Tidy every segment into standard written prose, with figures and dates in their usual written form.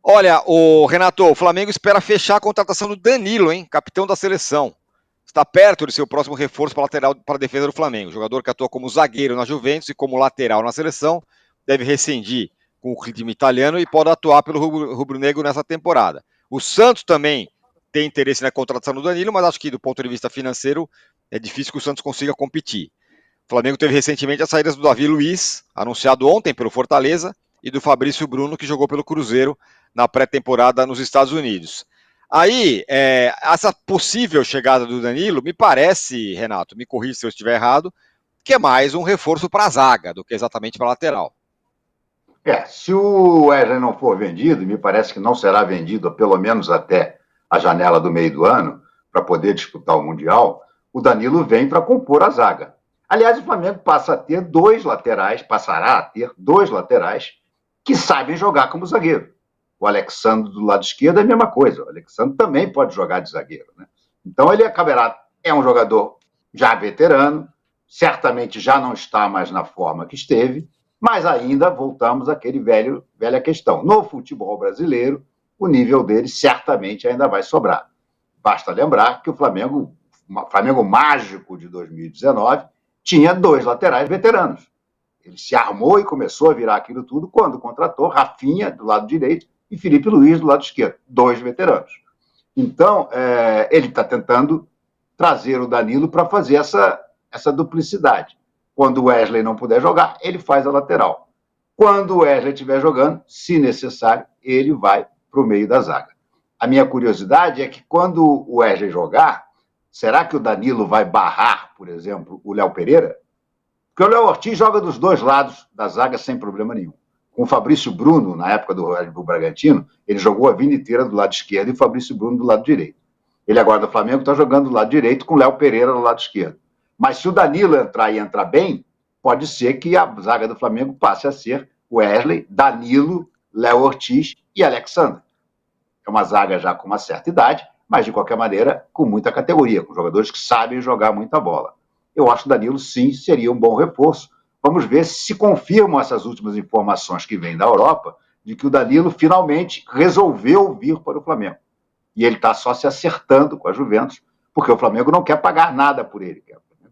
Olha, o Renato, o Flamengo espera fechar a contratação do Danilo, hein? Capitão da seleção. Está perto de ser o próximo reforço para a lateral para a defesa do Flamengo. O jogador que atua como zagueiro na Juventus e como lateral na seleção deve rescindir com o time italiano e pode atuar pelo rubro-negro nessa temporada. O Santos também tem interesse na contratação do Danilo, mas acho que do ponto de vista financeiro é difícil que o Santos consiga competir. O Flamengo teve recentemente as saídas do Davi Luiz, anunciado ontem pelo Fortaleza, e do Fabrício Bruno, que jogou pelo Cruzeiro na pré-temporada nos Estados Unidos. Aí, essa possível chegada do Danilo, me parece, Renato, me corrija se eu estiver errado, que é mais um reforço para a zaga do que exatamente para a lateral. Se o Wesley não for vendido, me parece que não será vendido, pelo menos até a janela do meio do ano, para poder disputar o Mundial, o Danilo vem para compor a zaga. Aliás, o Flamengo passará a ter dois laterais que sabem jogar como zagueiro. O Alexandre do lado esquerdo é a mesma coisa. O Alexandre também pode jogar de zagueiro, né? Então ele é um jogador já veterano, certamente já não está mais na forma que esteve, mas ainda voltamos àquele velha questão. No futebol brasileiro, o nível dele certamente ainda vai sobrar. Basta lembrar que o Flamengo mágico de 2019, tinha dois laterais veteranos. Ele se armou e começou a virar aquilo tudo quando contratou Rafinha do lado direito e Felipe Luiz do lado esquerdo, dois veteranos. Então, ele está tentando trazer o Danilo para fazer essa duplicidade. Quando o Wesley não puder jogar, ele faz a lateral. Quando o Wesley estiver jogando, se necessário, ele vai para o meio da zaga. A minha curiosidade é que quando o Wesley jogar, será que o Danilo vai barrar, por exemplo, o Léo Pereira? Porque o Léo Ortiz joga dos dois lados da zaga sem problema nenhum. Com o Fabrício Bruno, na época do Red Bull Bragantino, ele jogou a vida inteira do lado esquerdo e o Fabrício Bruno do lado direito. Ele agora do Flamengo está jogando do lado direito com o Léo Pereira do lado esquerdo. Mas se o Danilo entrar e entrar bem, pode ser que a zaga do Flamengo passe a ser Wesley, Danilo, Léo Ortiz e Alexandre. É uma zaga já com uma certa idade, mas de qualquer maneira com muita categoria, com jogadores que sabem jogar muita bola. Eu acho que o Danilo, sim, seria um bom reforço. Vamos ver se confirmam essas últimas informações que vêm da Europa, de que o Danilo finalmente resolveu vir para o Flamengo. E ele está só se acertando com a Juventus, porque o Flamengo não quer pagar nada por ele,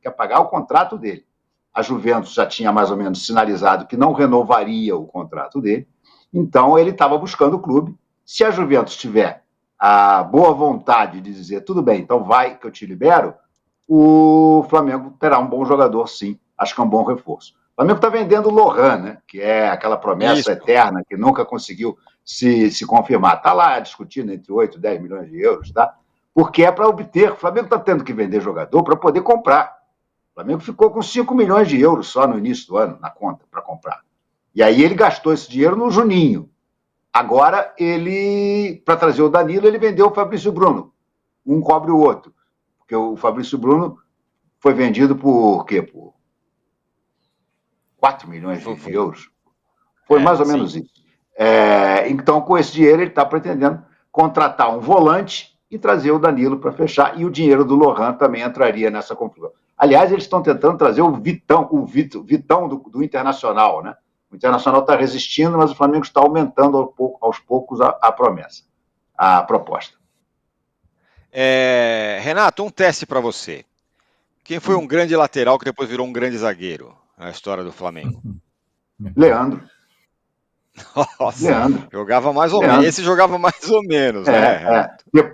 quer pagar o contrato dele. A Juventus já tinha mais ou menos sinalizado que não renovaria o contrato dele, então ele estava buscando o clube. Se a Juventus tiver a boa vontade de dizer, tudo bem, então vai que eu te libero, o Flamengo terá um bom jogador, sim. Acho que é um bom reforço. O Flamengo está vendendo o Lohan, né? Que é aquela promessa eterna que nunca conseguiu se confirmar. Está lá discutindo entre 8 e 10 milhões de euros, tá? Porque é para obter. O Flamengo está tendo que vender jogador para poder comprar. O Flamengo ficou com 5 milhões de euros só no início do ano na conta para comprar. E aí ele gastou esse dinheiro no Juninho. Agora, para trazer o Danilo, ele vendeu o Fabrício Bruno. Um cobre o outro. Porque o Fabrício Bruno foi vendido por quê? Por 4 milhões de euros. Foi mais ou menos isso. Então, com esse dinheiro, ele está pretendendo contratar um volante e trazer o Danilo para fechar. E o dinheiro do Lohan também entraria nessa confusão. Aliás, eles estão tentando trazer o Vitão do Internacional, né? O Internacional está resistindo, mas o Flamengo está aumentando aos poucos a promessa, a proposta. Renato, um teste para você. Quem foi um grande lateral que depois virou um grande zagueiro na história do Flamengo? Leandro. Nossa, Leandro. Jogava mais ou menos. Esse jogava mais ou menos, né?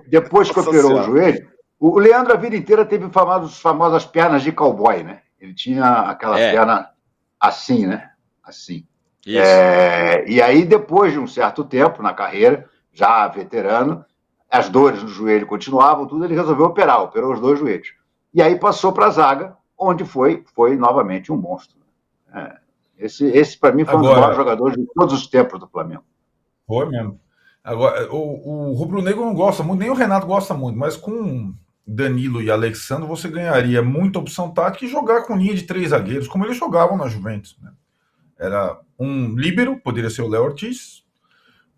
Depois que operou o joelho, o Leandro a vida inteira teve famosas pernas de cowboy, né? Ele tinha aquela perna assim, né? Assim. E aí, depois de um certo tempo na carreira, já veterano, as dores no joelho continuavam, tudo, ele resolveu operou os dois joelhos. E aí passou para a zaga, onde foi novamente um monstro. Esse para mim, foi um dos maiores jogadores de todos os tempos do Flamengo. Foi mesmo. Agora, o rubro-negro não gosta muito, nem o Renato gosta muito, mas com Danilo e Alexandre você ganharia muita opção tática e jogar com linha de 3 zagueiros, como eles jogavam na Juventus, né? Era um líbero, poderia ser o Léo Ortiz,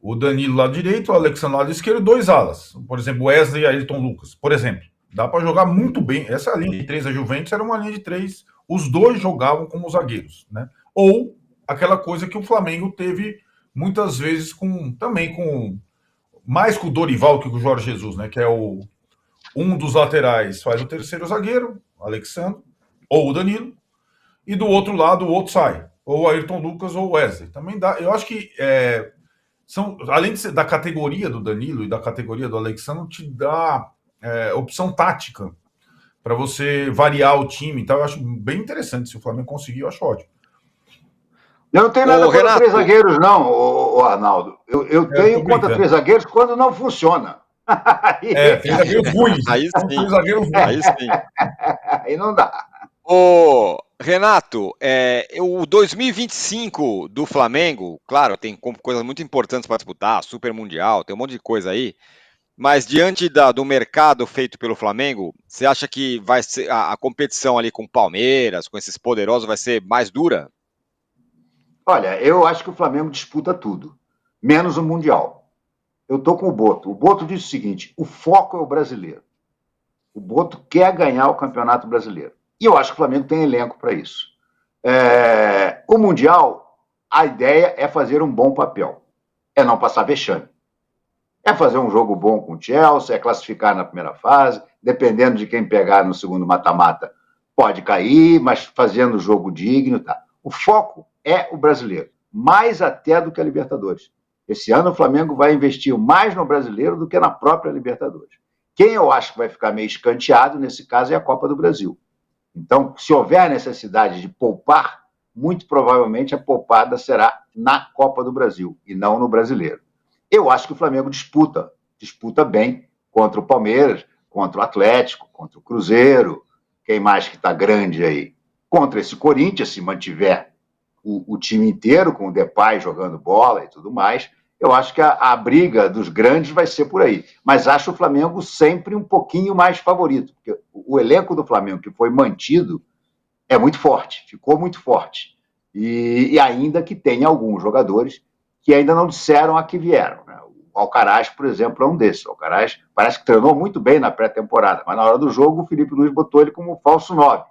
o Danilo lado direito, o Alexandre lado esquerdo, 2 alas. Por exemplo, Wesley e Ayrton Lucas, por exemplo. Dá para jogar muito bem. Essa linha de 3 da Juventus era uma linha de 3. Os dois jogavam como zagueiros, né? Ou aquela coisa que o Flamengo teve muitas vezes também com mais com o Dorival que com o Jorge Jesus, né? Que é um dos laterais faz o terceiro zagueiro, Alexandre, ou o Danilo, e do outro lado o outro sai, ou o Ayrton Lucas ou o Wesley. Também dá. Eu acho que além da categoria do Danilo e da categoria do Alexandre, te dá opção tática para você variar o time. Então, eu acho bem interessante. Se o Flamengo conseguir, eu acho ótimo. Eu não tenho nada contra três zagueiros, não, Arnaldo. Eu tenho contra três zagueiros quando não funciona. Três zagueiros ruins. Aí sim. Três zagueiros ruins. Aí sim. Aí não dá. Ô, Renato, o 2025 do Flamengo, claro, tem coisas muito importantes para disputar, Super Mundial, tem um monte de coisa aí, mas diante do mercado feito pelo Flamengo, você acha que vai ser a competição ali com o Palmeiras, com esses poderosos, vai ser mais dura? Olha, eu acho que o Flamengo disputa tudo, menos o Mundial. Eu estou com o Boto. O Boto diz o seguinte: o foco é o brasileiro. O Boto quer ganhar o Campeonato Brasileiro. E eu acho que o Flamengo tem elenco para isso. O Mundial, a ideia é fazer um bom papel. É não passar vexame. É fazer um jogo bom com o Chelsea, é classificar na primeira fase, dependendo de quem pegar no segundo mata-mata, pode cair, mas fazendo jogo digno, tá. O foco é o brasileiro, mais até do que a Libertadores. Esse ano o Flamengo vai investir mais no brasileiro do que na própria Libertadores. Quem eu acho que vai ficar meio escanteado, nesse caso, é a Copa do Brasil. Então, se houver necessidade de poupar, muito provavelmente a poupada será na Copa do Brasil e não no Brasileiro. Eu acho que o Flamengo disputa bem contra o Palmeiras, contra o Atlético, contra o Cruzeiro, quem mais que está grande aí? Contra esse Corinthians, se mantiver o time inteiro, com o Depay jogando bola e tudo mais, eu acho que a briga dos grandes vai ser por aí. Mas acho o Flamengo sempre um pouquinho mais favorito, porque o elenco do Flamengo que foi mantido é muito forte, ficou muito forte. E ainda que tenha alguns jogadores que ainda não disseram a que vieram, né? O Alcaraz, por exemplo, é um desses. O Alcaraz parece que treinou muito bem na pré-temporada, mas na hora do jogo o Felipe Luiz botou ele como falso 9.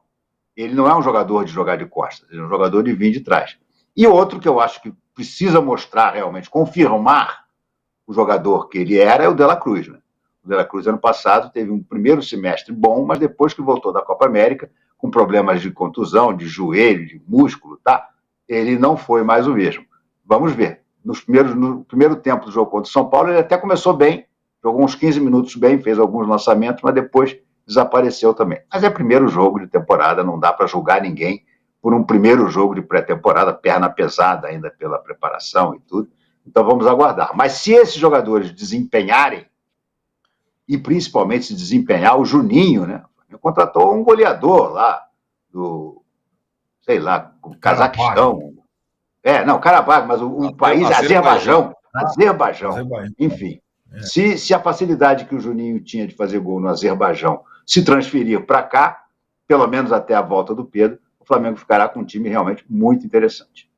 Ele não é um jogador de jogar de costas, ele é um jogador de vir de trás. E outro que eu acho que precisa mostrar realmente, confirmar o jogador que ele era, é o De La Cruz, né? O De La Cruz, ano passado, teve um primeiro semestre bom, mas depois que voltou da Copa América, com problemas de contusão, de joelho, de músculo, tá? Ele não foi mais o mesmo. Vamos ver. No primeiro tempo do jogo contra o São Paulo, ele até começou bem, jogou uns 15 minutos bem, fez alguns lançamentos, mas depois desapareceu também. Mas é primeiro jogo de temporada, não dá para julgar ninguém por um primeiro jogo de pré-temporada, perna pesada ainda pela preparação e tudo. Então vamos aguardar. Mas se esses jogadores desempenharem, e principalmente se desempenhar o Juninho, né? Contratou um goleador lá do, sei lá, do Cazaquistão. Karabakh, mas o país é Azerbaijão. Enfim, se a facilidade que o Juninho tinha de fazer gol no Azerbaijão se transferir para cá, pelo menos até a volta do Pedro, o Flamengo ficará com um time realmente muito interessante.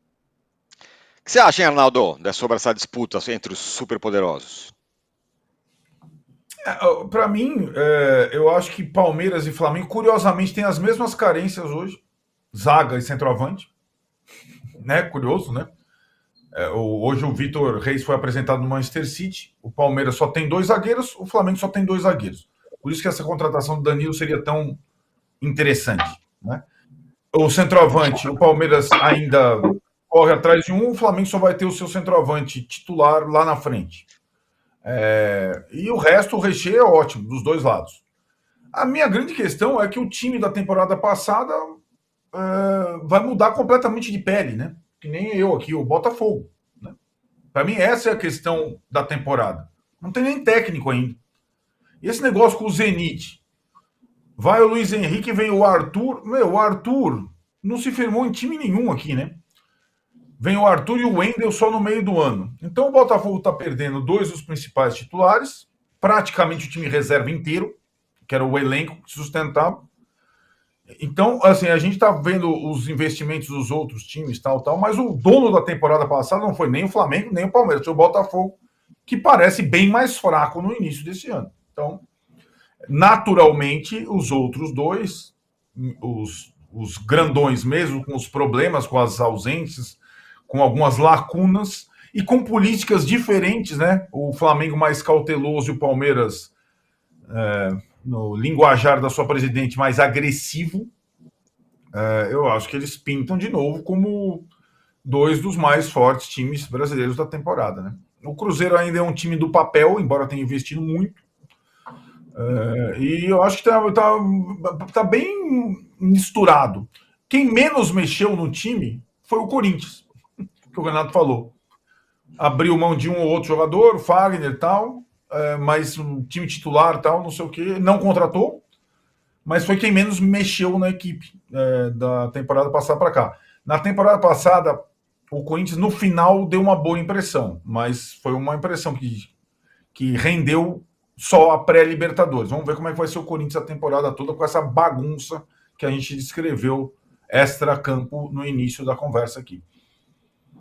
O que você acha, hein, Arnaldo, sobre essa disputa entre os superpoderosos? Para mim, eu acho que Palmeiras e Flamengo, curiosamente, têm as mesmas carências hoje. Zaga e centroavante. Né? Curioso, né? Hoje o Vitor Reis foi apresentado no Manchester City. O Palmeiras só tem 2 zagueiros, o Flamengo só tem 2 zagueiros. Por isso que essa contratação do Danilo seria tão interessante, né? O centroavante, o Palmeiras ainda corre atrás de o Flamengo só vai ter o seu centroavante titular lá na frente. E o resto, o recheio é ótimo, dos dois lados. A minha grande questão é que o time da temporada passada vai mudar completamente de pele, né? Que nem eu aqui, o Botafogo. Né? Para mim, essa é a questão da temporada. Não tem nem técnico ainda. E esse negócio com o Zenit. Vai o Luiz Henrique, vem o Arthur. O Arthur não se firmou em time nenhum aqui, né? Vem o Arthur e o Wendel só no meio do ano. Então o Botafogo está perdendo 2 dos principais titulares, praticamente o time reserva inteiro, que era o elenco que sustentava. Então, assim, a gente está vendo os investimentos dos outros times, tal, mas o dono da temporada passada não foi nem o Flamengo, nem o Palmeiras, foi o Botafogo, que parece bem mais fraco no início desse ano. Então, naturalmente, os outros 2, os grandões mesmo, com os problemas, com as ausências, com algumas lacunas, e com políticas diferentes, né? O Flamengo mais cauteloso e o Palmeiras, no linguajar da sua presidente, mais agressivo. Eu acho que eles pintam de novo como dois dos mais fortes times brasileiros da temporada, né? O Cruzeiro ainda é um time do papel, embora tenha investido muito. E eu acho que tá bem misturado. Quem menos mexeu no time foi o Corinthians, que o Renato falou. Abriu mão de um ou outro jogador, Fagner e tal, mas o time titular tal, não sei o que, não contratou, mas foi quem menos mexeu na equipe da temporada passada para cá. Na temporada passada, o Corinthians no final deu uma boa impressão, mas foi uma impressão que rendeu só a pré-Libertadores. Vamos ver como é que vai ser o Corinthians a temporada toda com essa bagunça que a gente descreveu extra-campo no início da conversa aqui.